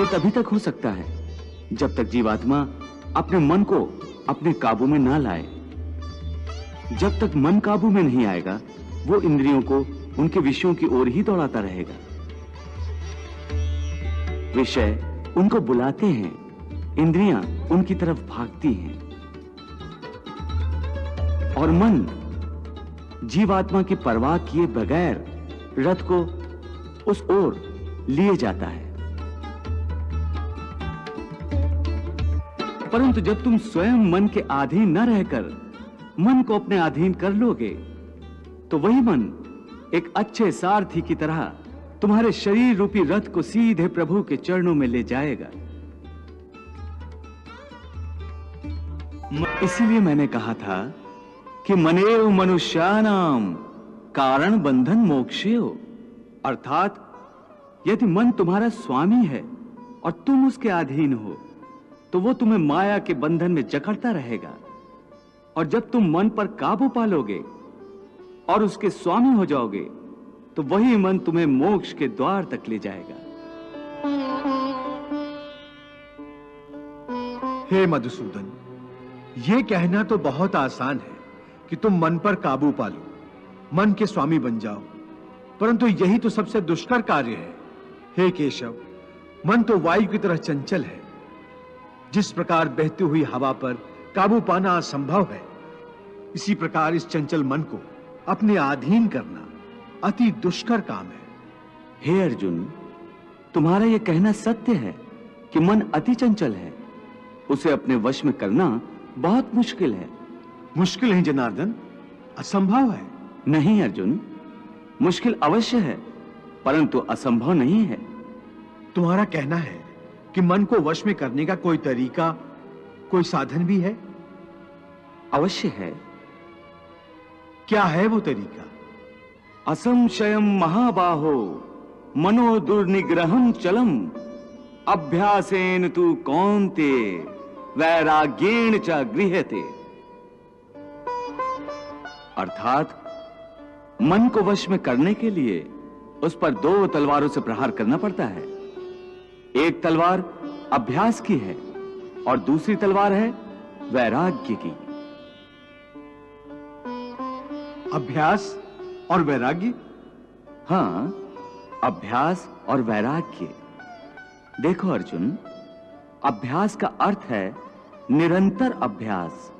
तभी तक हो सकता है जब तक जीवात्मा अपने मन को अपने काबू में ना लाए। जब तक मन काबू में नहीं आएगा, वो इंद्रियों को उनके विषयों की ओर ही दौड़ाता रहेगा। विषय उनको बुलाते हैं, इंद्रियां उनकी तरफ भागती हैं और मन जीवात्मा की परवाह किए बगैर रथ को उस ओर लिए जाता है। परंतु जब तुम स्वयं मन के अधीन न रहकर मन को अपने अधीन कर लोगे, तो वही मन एक अच्छे सारथी की तरह तुम्हारे शरीर रूपी रथ को सीधे प्रभु के चरणों में ले जाएगा। इसीलिए मैंने कहा था कि मनेव मनुष्यानाम कारण बंधन मोक्षेय, अर्थात यदि मन तुम्हारा स्वामी है और तुम उसके अधीन हो, तो वो तुम्हें माया के बंधन में जकड़ता रहेगा। और जब तुम मन पर काबू पालोगे और उसके स्वामी हो जाओगे, तो वही मन तुम्हें मोक्ष के द्वार तक ले जाएगा। हे मधुसूदन, ये कहना तो बहुत आसान है कि तुम मन पर काबू पालो, मन के स्वामी बन जाओ, परंतु यही तो सबसे दुष्कर कार्य है। हे केशव, मन तो वायु की तरह चंचल है। जिस प्रकार बहती हुई हवा पर काबू पाना असंभव है, इसी प्रकार इस चंचल मन को अपने अधीन करना अति दुष्कर काम है। हे अर्जुन, तुम्हारा यह कहना सत्य है कि मन अति चंचल है। उसे अपने वश में करना बहुत मुश्किल है। मुश्किल है जनार्दन, असंभव है। नहीं अर्जुन, मुश्किल अवश्य है, परंतु असंभव नहीं है। तुम्हारा कहना है कि मन को वश में करने का कोई तरीका, कोई साधन भी है? अवश्य है। क्या है वो तरीका? असंशयम महाबाहो मनो दुर्निग्रहम चलम अभ्यासेन तु कौन्ते वैराग्येण च गृह्यते। अर्थात मन को वश में करने के लिए उस पर दो तलवारों से प्रहार करना पड़ता है। एक तलवार अभ्यास की है और दूसरी तलवार है वैराग्य की। अभ्यास और वैराग्य? हां, अभ्यास और वैराग्य। देखो अर्जुन, अभ्यास का अर्थ है निरंतर अभ्यास।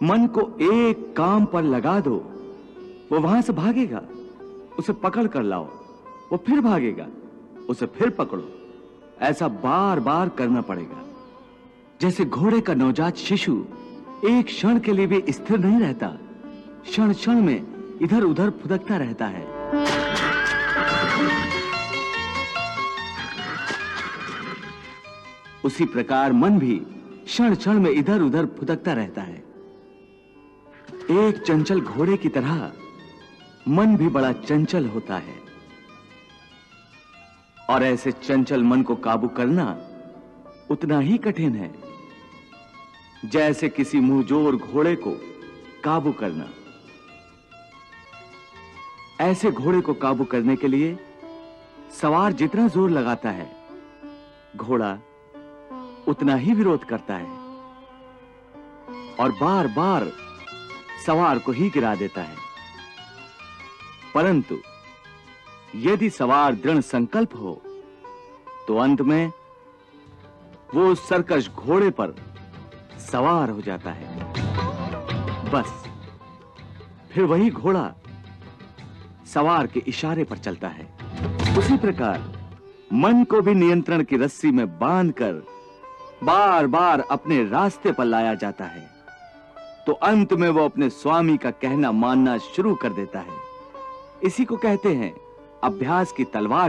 मन को एक काम पर लगा दो, वो वहां से भागेगा, उसे पकड़ कर लाओ, वो फिर भागेगा, उसे फिर पकड़ो। ऐसा बार बार करना पड़ेगा। जैसे घोड़े का नवजात शिशु एक क्षण के लिए भी स्थिर नहीं रहता, क्षण क्षण में इधर उधर फुदकता रहता है। उसी प्रकार मन भी क्षण क्षण में इधर उधर फुदकता रहता है। एक चंचल घोड़े की तरह मन भी बड़ा चंचल होता है, और ऐसे चंचल मन को काबू करना उतना ही कठिन है जैसे किसी मुंहजोर घोड़े को काबू करना। ऐसे घोड़े को काबू करने के लिए सवार जितना जोर लगाता है, घोड़ा उतना ही विरोध करता है और बार बार सवार को ही गिरा देता है। परंतु यदि सवार दृढ़ संकल्प हो, तो अंत में वो सरकश घोड़े पर सवार हो जाता है। बस फिर वही घोड़ा सवार के इशारे पर चलता है। उसी प्रकार मन को भी नियंत्रण की रस्सी में बांधकर बार बार अपने रास्ते पर लाया जाता है, तो अंत में वो अपने स्वामी का कहना मानना शुरू कर देता है। इसी को कहते हैं अभ्यास की तलवार